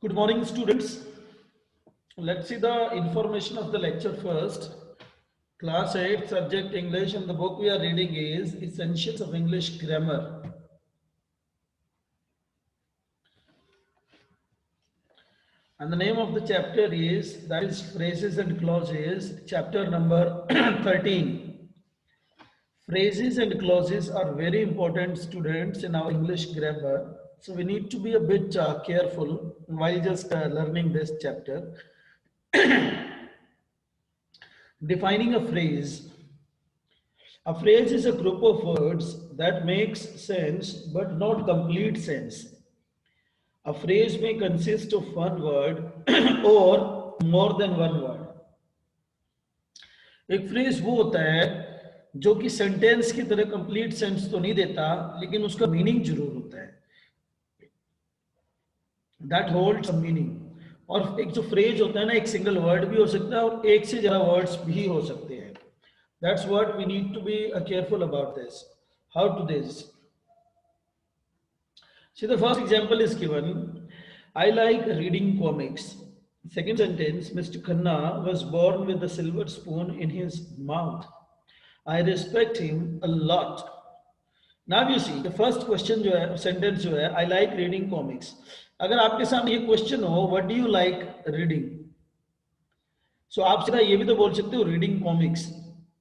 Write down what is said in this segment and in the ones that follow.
Good morning, students. Let's see the information of the lecture first. Class 8, subject English, and the book we are reading is Essentials of English Grammar. And the name of the chapter is, that is Phrases and Clauses, chapter number 13. Phrases and clauses are very important, students, in our English grammar. So we need to be a bit careful while just learning this chapter. Defining a phrase. A phrase is a group of words that makes sense but not complete sense. A phrase may consist of one word or more than one word. एक phrase वो होता है जो कि sentence की तरह complete sense तो नहीं देता, लेकिन उसका मीनिंग जरूर होता है. That holds a meaning. और एक जो फ्रेज होता है ना, एक सिंगल वर्ड भी हो सकता है और एक से ज्यादा वर्ड्स भी हो सकते हैं. That's what we need to be careful about this. How to this? See, the first example is given. I like reading comics. Second sentence, Mr. Khanna was born with a silver spoon in his mouth. I respect him a lot. Now you see, the first question जो है, sentence जो है, I like reading comics. अगर आपके सामने ये question हो, what do you like reading? So आप सीधा ये भी तो बोल सकते हो, reading comics.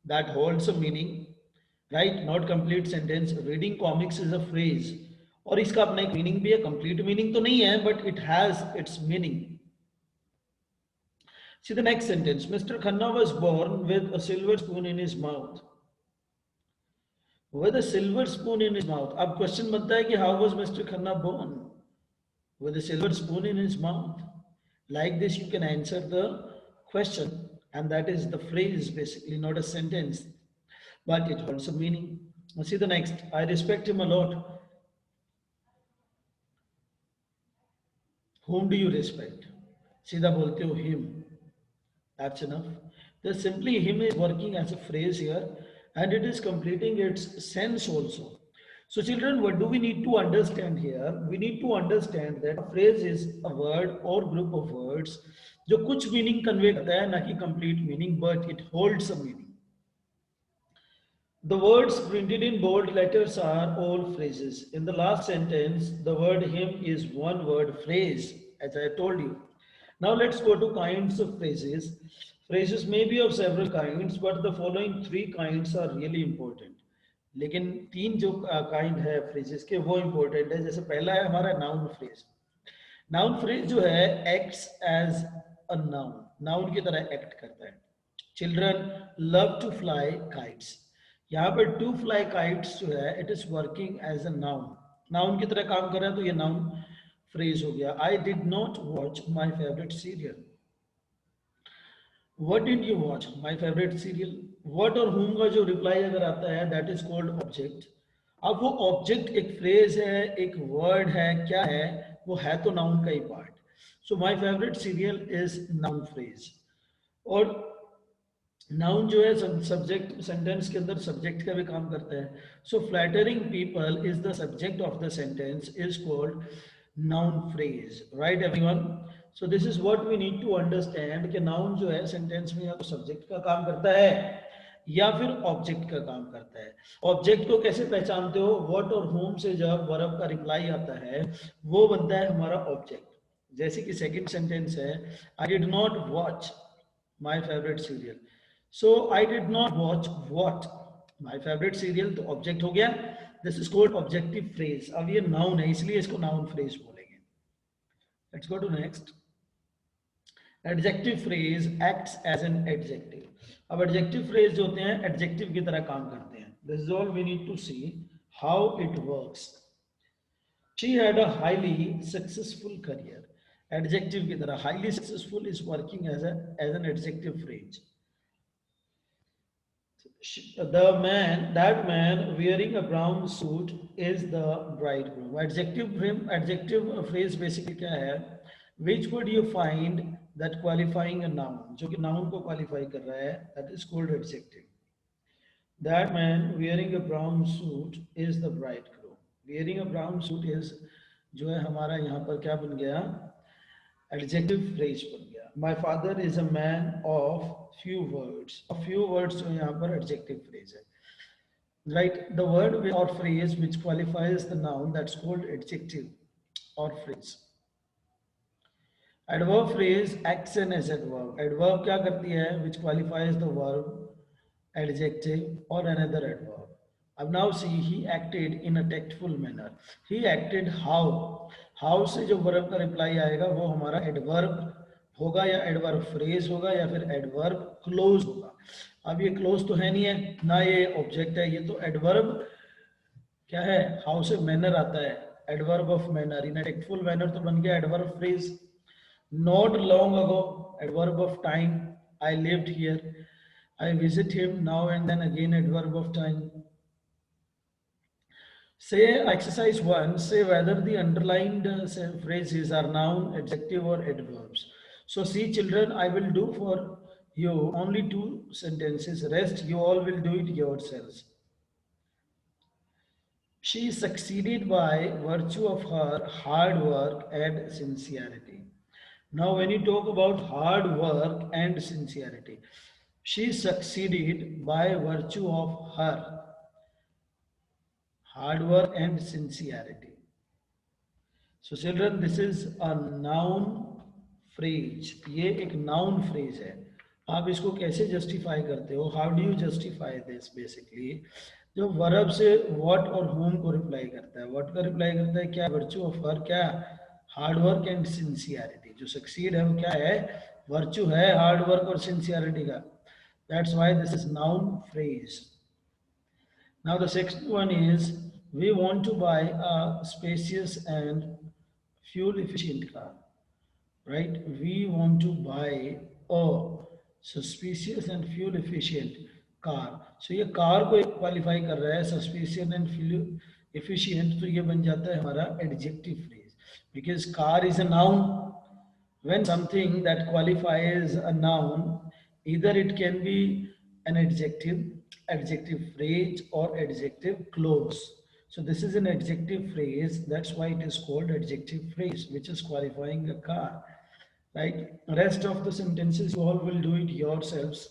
That holds a meaning, right? Not complete sentence. Reading comics is a phrase. और इसका अपना एक मीनिंग भी है. कंप्लीट मीनिंग तो नहीं है, but it has its meaning. See the next sentence. Mr. Khanna was born with a silver spoon in his mouth. With a silver spoon in his mouth. अब क्वेश्चन बनता है कि how was Mr. Khanna born? With a silver spoon in his mouth. Like this, you can answer the question, and that is the phrase, basically, not a sentence, but it holds a meaning. Let's see the next. I respect him a lot. Whom do you respect? सीधा बोलते हो him. That's enough. There's simply him is working as a phrase here, and it is completing its sense also. So children, what do we need to understand here? We need to understand that a phrase is a word or group of words जो कुछ meaning convey करता है, ना कि complete meaning, but it holds a meaning. The words printed in bold letters are all phrases. In the last sentence, the word him is one word phrase, as I told you. Now let's go to kinds of phrases. Phrases may be of several kinds, but the following three kinds are really important. लेकिन तीन जो kind है phrases के वो important है. जैसे पहला है हमारा नाउन फ्रेज. नाउन फ्रेज जो है acts as a noun, noun की तरह एक्ट करता है. Children love to fly kites. यहाँ पर टू फ्लाई काइट्स जो है it is working as a noun, noun की तरह काम कर रहा है, तो ये नाउन फ्रेज हो गया. आई did not watch my favourite serial. What did you watch? My favorite serial. What और whom का जो रिप्लाई अगर आता है that is called object. अब वो ऑब्जेक्ट एक फ्रेज है, एक वर्ड है, क्या है? वो है तो नाउन का ही part. So my favourite serial is noun phrase. और नाउन जो है सब्जेक्ट, सेंटेंस के अंदर सब्जेक्ट का भी काम करता है. So flattering people is the subject of the sentence is called noun phrase. Right everyone? So this is what we need to understand कि नाउन जो है सेंटेंस में या तो सब्जेक्ट का काम करता है या फिर ऑब्जेक्ट का काम करता है. ऑब्जेक्ट को कैसे पहचानते हो? व्हाट और होम से जब वर्ब का रिप्लाई आता है वो बनता है हमारा ऑब्जेक्ट. जैसे कि सेकंड सेंटेंस है, I did not watch my favourite serial. So I did not watch what? My favourite serial, तो ऑब्जेक्ट हो गया. This is called objective phrase. अब ये नाउन है इसलिए इसको नाउन फ्रेज बोलेंगे. Let's go to next. Adjective phrase acts as an adjective. अब एडजेक्टिव फ्रेज जो होते हैं एडजेक्टिव की तरह काम करते हैं. This is all we need to see how it works. She had a highly successful career. Adjective की तरह highly successful is working as an adjective phrase. That man wearing a brown suit is the bridegroom. Adjective phrase basically क्या है? Which would you find that qualifying a noun, जो कि noun को qualify कर रहा है, that is called adjective. That man wearing a brown suit is the bridegroom. Wearing a brown suit is जो है हमारा यहाँ पर क्या बन गया? एडजेक्टिव फ्रेज बन गया. My father is a man of few words. Few words जो यहाँ पर एडजेक्टिव फ्रेज है. Right, the word or phrase which qualifies the noun, that's called adjective or phrase. Adverb phrase acts in as adverb. Adverb क्या करती है? Which qualifies the verb, adjective or another adverb. अब now see, he acted in a tactful manner. He acted how? How से जो verb का reply आएगा वो हमारा adverb होगा या adverb phrase होगा या फिर adverb clause होगा. अब ये क्लोज तो है नहीं है ना, ये ऑब्जेक्ट है, ये तो एडवर्ब क्या है, हाउ से मैनर आता है, adverb of manner. In tactful manner तो बन गया adverb phrase. Not long ago, adverb of time. I lived here, I visit him now and then, again adverb of time. Say exercise 1, say whether the underlined phrases are noun, adjective or adverbs. So see children, I will do for you only 2 sentences, rest you all will do it yourselves. She succeeded by virtue of her hard work and sincerity. Now when you talk about hard work and sincerity, she succeeded by virtue of her hard work and sincerity. So children, this is a noun phrase. ये एक noun phrase है. आप इसको कैसे justify करते हो? How do you justify this basically? जो verb से what और whom को reply करता है. What का reply करता है क्या? Virtue of her क्या? Hard work and sincerity. जो succeed है वो क्या है? Virtue है hard work और sincerity का. That's why this is noun phrase. Now the second one is, we want to buy a spacious and fuel efficient car. Right? We want to buy a spacious and fuel efficient car. So ये car को qualify कर रहा है, suspicious and fuel efficient, तो ये बन जाता है हमारा adjective phrase. Because car is a noun. When something that qualifies a noun, either it can be an adjective, adjective phrase or adjective clause. So this is an adjective phrase, that's why it is called adjective phrase, which is qualifying a car. Right? Rest of the sentences you all will do it yourselves.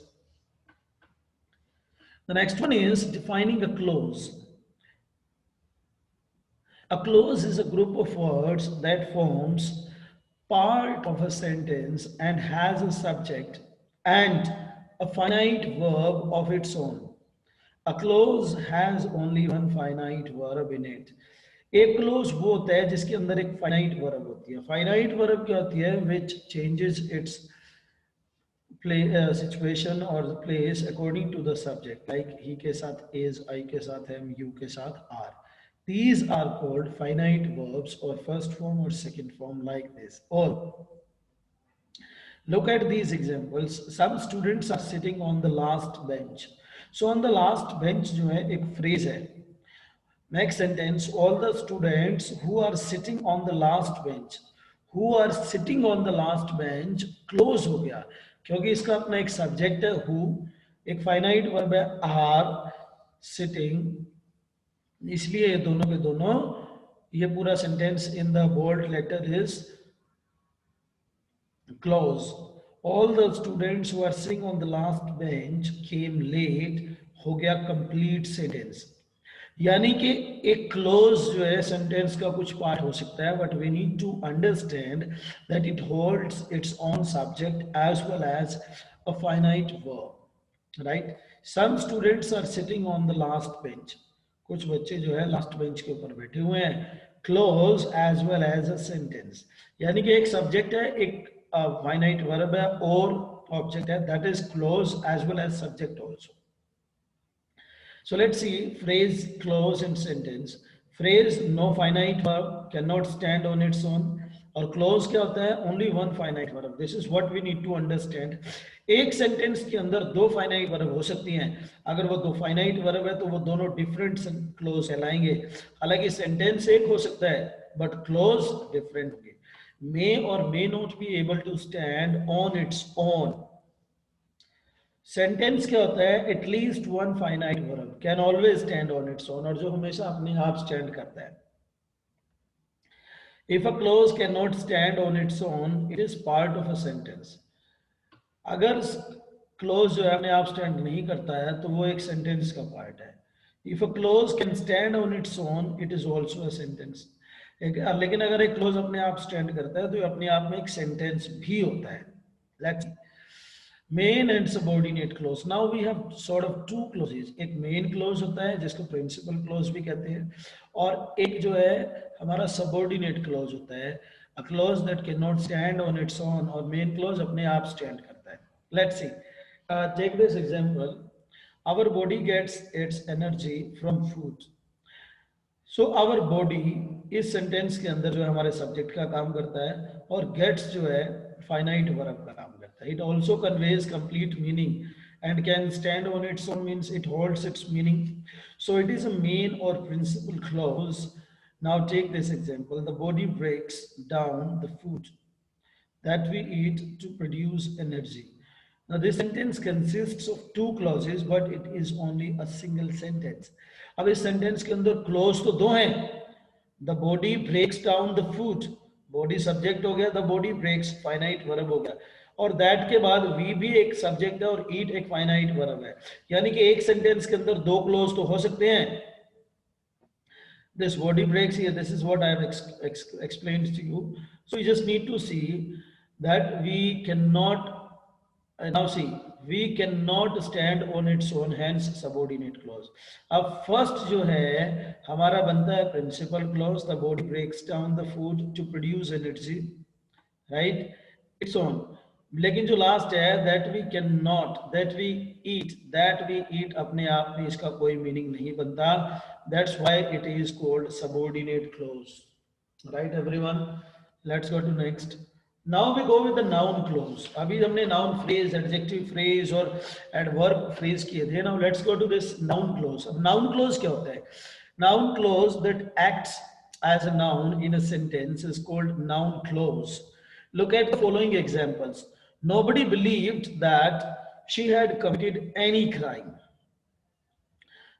The next one is defining a clause. A clause is a group of words that forms part of a sentence and has a subject and a finite verb of its own. A clause has only one finite verb in it. एक close वो होता है जिसके अंदर एक finite verb होती है. Finite verb क्या होती है? विच चेंजेस इट्स सिचुएशन और place according to the subject. Like he के साथ इज, आई के साथ एम, यू के साथ are. These are called finite verbs or first form or second form like this. All. Look at these examples. Some students are sitting on the last bench. So on the last bench जो है एक phrase है. Next sentence, all the students who are sitting on the last bench. Who are sitting on the last bench close हो गया क्योंकि इसका अपना एक subject है who, एक finite verb है are, sitting, इसलिए ये दोनों के दोनों, ये पूरा sentence in the bold letter is clause. All the students who are sitting on the last bench came late हो गया कंप्लीट सेंटेंस. यानी कि एक क्लोज जो है सेंटेंस का कुछ पार्ट हो सकता है, but we need to understand that it holds its own subject as well as a finite verb. Right? Some students are sitting on the last bench. कुछ बच्चे जो है लास्ट बेंच के ऊपर बैठे हुए हैं. Clause as well as a sentence, यानी कि एक सब्जेक्ट है, एक फाइनाइट वर्ब है और ऑब्जेक्ट है, that is clause as well as subject also. So let's see phrase, clause and sentence. Phrase, no finite verb, cannot stand on its own. और clause क्या होता है? Only one finite verb. This is what we need to understand. एक sentence के अंदर दो finite verb हो सकती हैं. अगर वो दो फाइनाइट वर्ब है तो वो दोनों डिफरेंट क्लोज कहलाएंगे. हालांकि सेंटेंस एक हो सकता है बट क्लोज डिफरेंट होंगे. मे और may not be able to stand on its own. Sentence क्या होता है? At least one finite verb can always stand on its own, और जो हमेशा अपने आप स्टैंड करता है. If a clause cannot stand on its own, it is part of a sentence. अगर क्लोज जो है अपने आप स्टैंड नहीं करता है तो वो एक सेंटेंस का पार्ट है. If a close can stand on its own it is also a sentence. लेकिन अगर एक क्लोज अपने आप स्टैंड करता है तो ये अपने आप में एक सेंटेंस भी होता है. Let's main and subordinate clause. Now we have sort of two clauses. एक मेन क्लोज होता है जिसको प्रिंसिपल क्लोज भी कहते हैं, और एक जो है हमारा सबऑर्डिनेट क्लोज होता है, a close that can not stand on its own. और मेन क्लोज अपने आप स्टैंड करता है. Let's see. Take this example. Our body gets its energy from food. So our body इस सेंटेंस के अंदर जो है हमारे सब्जेक्ट का काम करता है, और गेट्स जो है फाइनाइट वर्ब का काम करता है. It also conveys complete meaning and can stand on its own means it holds its meaning. So it is a main और principal clause. Now take this example. The body breaks down the food that we eat to produce energy. Now, this sentence consists of two clauses, but it is only a single sentence. अब इस sentence के अंदर clause तो दो हैं. The body breaks down the food. Body subject हो गया, the body breaks finite verb हो गया, और that के बाद we भी एक subject है और eat एक finite verb है. यानी कि एक sentence के अंदर दो clause तो हो सकते हैं. This body breaks here. This is what I have explained to you. So you just need to see that we cannot now see we cannot stand on its own, hence subordinate clause. अब first जो है हमारा बनता है principal clause. The body breaks down the food to produce energy, right? Its own. लेकिन जो last है that we cannot, that we eat अपने आप में इसका कोई मीनिंग नहीं बनता. That's why it is called subordinate clause. Right, everyone? Let's go to next. Now we go with the noun clause. अभी हमने noun phrase, adjective phrase और adverb phrase किए थे. Now let's go to this noun clause. अब noun clause क्या होता है? Noun clause that acts as a noun in a sentence is called noun clause. Look at the following examples. Nobody believed that she had committed any crime.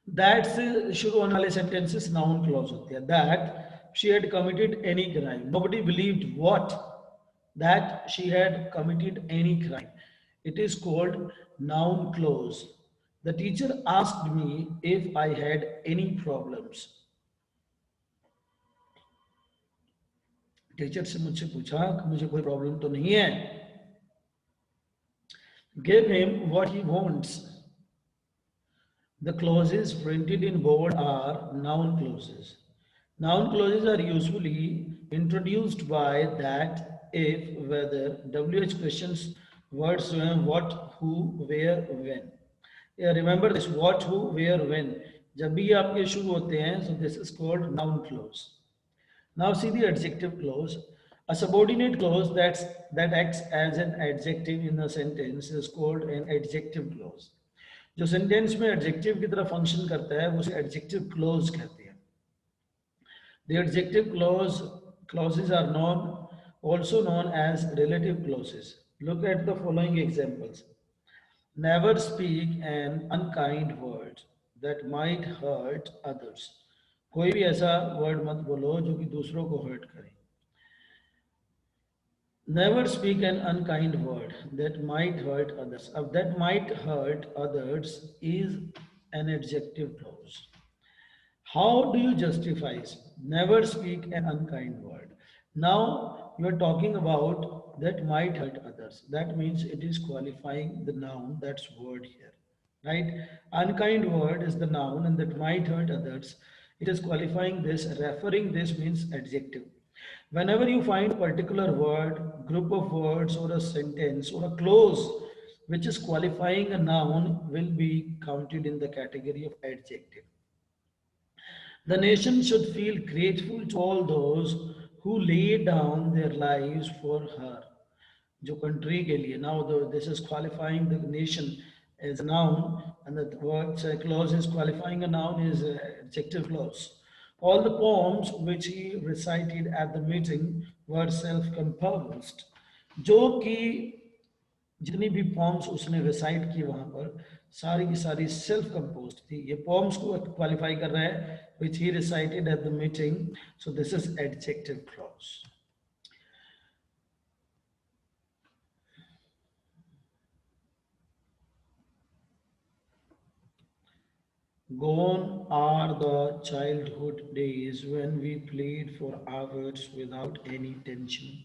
That शुरू होने वाले sentences noun clause होते हैं. That she had committed any crime. Nobody believed what? That she had committed any crime. It is called noun clause. The teacher asked me if I had any problems. Teacher से मुझसे पूछा कि मुझे कोई problem तो नहीं है. Give him what he wants. The clauses printed in bold are noun clauses. Noun clauses are usually introduced by that, if, whether, WH questions, words what, who, where, when. Yeah, remember this what, who, where, when. जब भी आपके शुरू होते हैं, so this is called noun clause. Now see the adjective clause. A subordinate clause that acts as an adjective in a sentence is called an adjective clause. जो sentence में adjective की तरह फंक्शन करता है वो उसे एडजेक्टिव क्लोज कहते हैं. The adjective clauses are also known as relative clauses. Look at the following examples. Never speak an unkind word that might hurt others. कोई भी ऐसा वर्ड मत बोलो जो कि दूसरों को हर्ट करे. Never speak an unkind word that might hurt others. अब that might hurt others is an adjective clause. How do you justify never speak an unkind word? Now you are talking about that might hurt others. That means it is qualifying the noun, that's word here, right? Unkind word is the noun and that might hurt others. It is qualifying this, referring this means adjective. Whenever you find a particular word, group of words or a sentence or a clause which is qualifying a noun will be counted in the category of adjective. The nation should feel grateful to all those who lay down their lives for her. जो country के लिए. Now this is qualifying the nation as a noun, and the word clause is qualifying a noun is adjective clause. All the poems which he recited at the meeting were self-composed. जो कि जितनी भी poems उसने recite की वहाँ पर सारी की सारी सेल्फ कंपोज्ड थी। ये पोम्स को क्वालिफाई कर रहा है which he recited at the meeting, so this is adjective clause. Gone are the childhood days when we played for hours without any tension.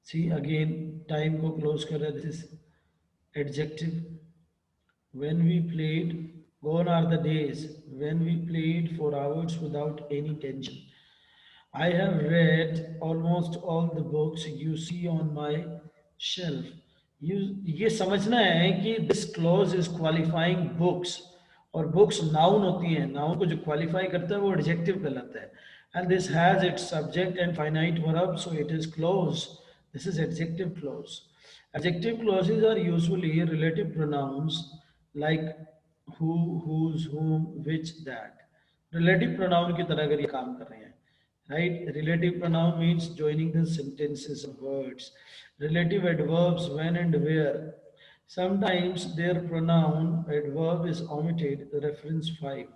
See again, time को close कर रहा है. This is adjective. When we played, gone are the days when we played for hours without any tension. I have read almost all the books you see on my shelf. You ये समझना है कि this clause is qualifying books, और books noun होती हैं, noun को जो qualify करता है वो adjective कहलाता है, and this has its subject and finite verb, so it is clause. This is adjective clause. Adjective clauses are usually relative pronouns like who, whose, whom, which, that. Relative pronoun की तरह अगर ये काम कर रहे हैं, right? Relative pronoun means joining the sentences of words. Relative adverbs when and where. Sometimes their pronoun adverb is omitted. Reference 5.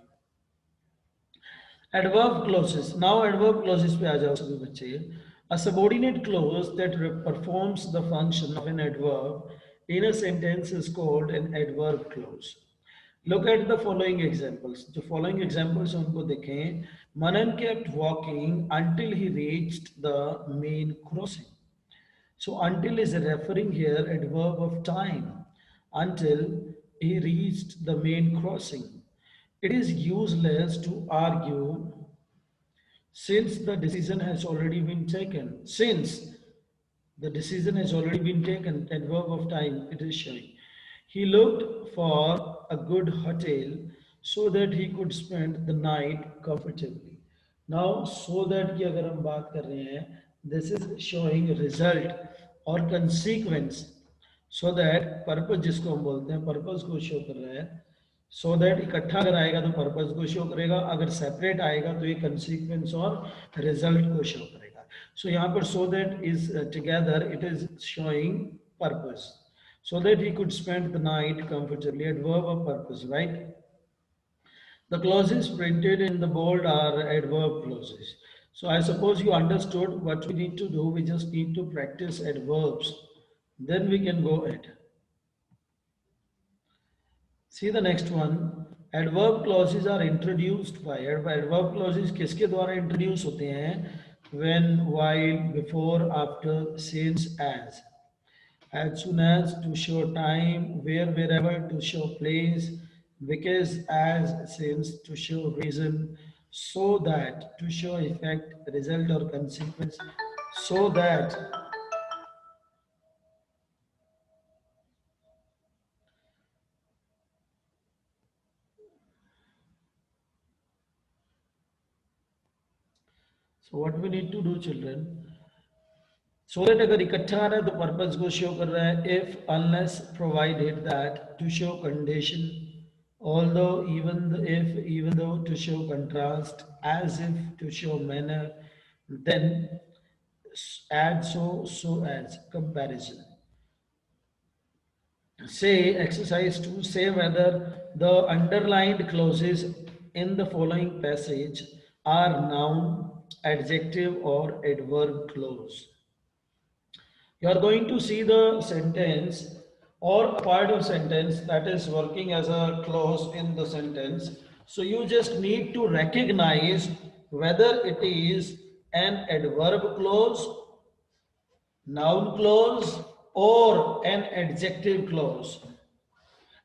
Adverb clauses. Now adverb clauses पे आ जाओ सभी बच्चे. A subordinate clause that performs the function of an adverb in a sentence is called an adverb clause. Look at the following examples. जो following examples हैं उनको देखें. Manan kept walking until he reached the main crossing. So until is referring here adverb of time. Until he reached the main crossing. It is useless to argue since the decision has already been taken. Since the decision has already been taken, adverb of time, it is showing. He looked for a good hotel so that he could spend the night comfortably. Now, so that की अगर हम बात कर रहे हैं, this is showing result or consequence. So that purpose जिसको हम बोलते हैं, purpose को show कर रहा है. सो दैट इकट्ठा अगर आएगा तो पर्पस को शो करेगा, अगर सेपरेट आएगा तो ये कंसीक्वेंस और रिजल्ट को शो करेगा. सो यहाँ पर so that is together, it is showing purpose. So that he could spend the night comfortably. Adverb of purpose, right? The clauses printed in the bold are adverb clauses. So I suppose you understood what we need to do. We just need to practice adverbs. Then we can go ahead. See the next one. Adverb clauses are introduced by. Adverb clauses किसके द्वारा introduce होते हैं? When, while, before, after, since, as soon as, to show time, where, wherever, to show place, because, as, since, to show reason, so that, to show effect, result or consequence, so that. So what we need to do, children? So that अगर इकट्ठा आ रहा है तो purpose को show कर रहा है. If, unless, provided that, to show condition, although, even if, even though, to show contrast, as if, to show manner, then, add, so as, comparison. Say exercise 2, say whether the underlined clauses in the following passage are noun, adjective or adverb clause. You are going to see the sentence or a part of sentence that is working as a clause in the sentence. So you just need to recognize whether it is an adverb clause, noun clause, or an adjective clause.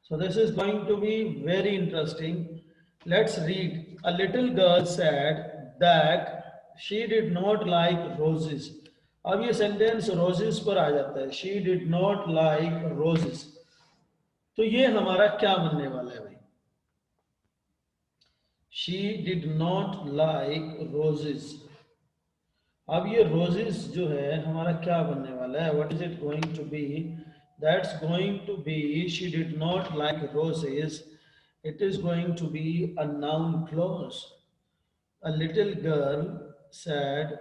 So this is going to be very interesting. Let's read. A little girl said that she did not like roses. अब ये sentence roses पर आ जाता है. She did not like roses. तो ये हमारा क्या बनने वाला है भाई? She did not like roses. अब ये रोजेस जो है हमारा क्या बनने वाला है? What is it going to be? That's going to be she did not like roses. It is going to be a noun clause. A little girl said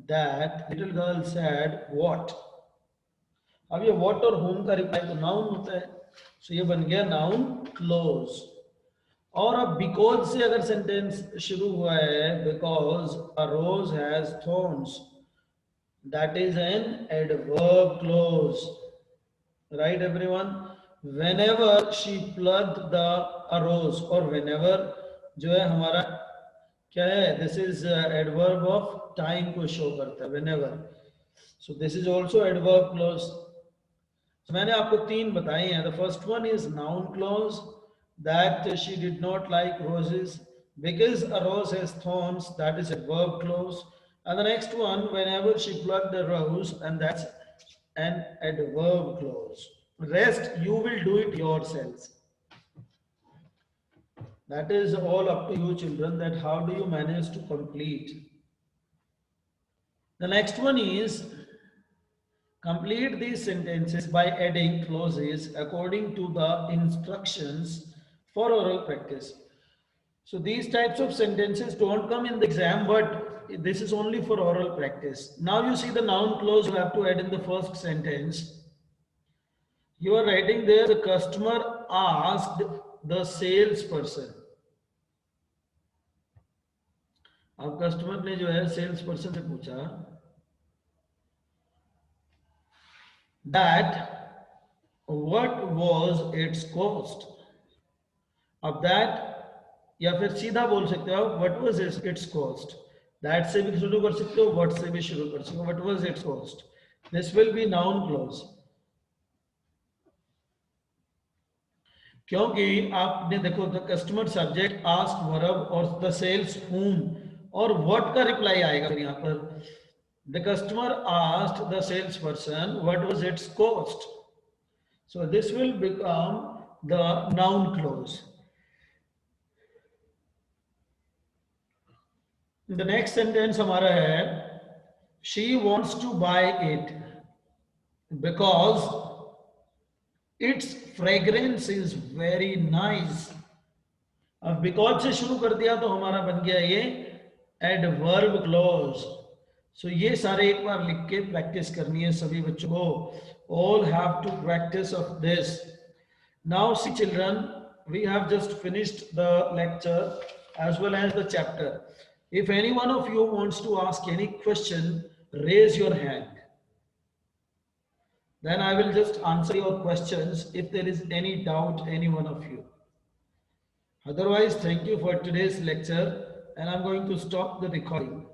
that. Little girl said what? अब ये what और whom का reply तो noun होता है. सो ये बन गया नाउन क्लोज। और अब बिकॉज से अगर सेंटेंस शुरू हुआ है, because a rose has thorns, that is an adverb clause, right everyone. Whenever she plucked the a rose, और व्हेनेवर जो है हमारा क्या है, this is adverb of time को शो करता है, whenever. So this is also adverb clause. मैंने आपको तीन बताई हैं। The first one is noun clause, that she did not like roses because a rose has thorns, that is adverb clause. And the next one, whenever she plucked a rose, and that's an adverb clause. Rest you will do it yourselves. That is all up to you children, that how do you manage to complete. The next one is complete these sentences by adding clauses according to the instructions for oral practice. So these types of sentences don't come in the exam, but this is only for oral practice. Now you see the noun clause you have to add in the first sentence. You are writing there, the customer asked the salesperson. अब customer ने जो है sales person से पूछा that what was its cost. अब that या फिर सीधा बोल सकते हो what was its cost. that से भी शुरू कर सकते हो, what से भी शुरू कर सकते हो, what was its cost. This will be noun clause. क्योंकि आपने देखो the customer subject ask verb और द सेल्स whom और what का रिप्लाई आएगा फिर यहाँ पर the customer asked the salesperson what was its cost. So this will become the noun clause. The next sentence हमारा है she wants to buy it because its fragrance is very nice. अब because से शुरू कर दिया तो हमारा बन गया ये adverb clause. So ये सारे एक बार लिख के प्रैक्टिस करनी है सभी बच्चों को. All have to practice of this. Now see children, we have just finished the lecture as well as the chapter. If any one of you wants to ask any question, raise your hand. Then I will just answer your questions if there is any doubt, any one of you. Otherwise, thank you for today's lecture and I'm going to stop the recording.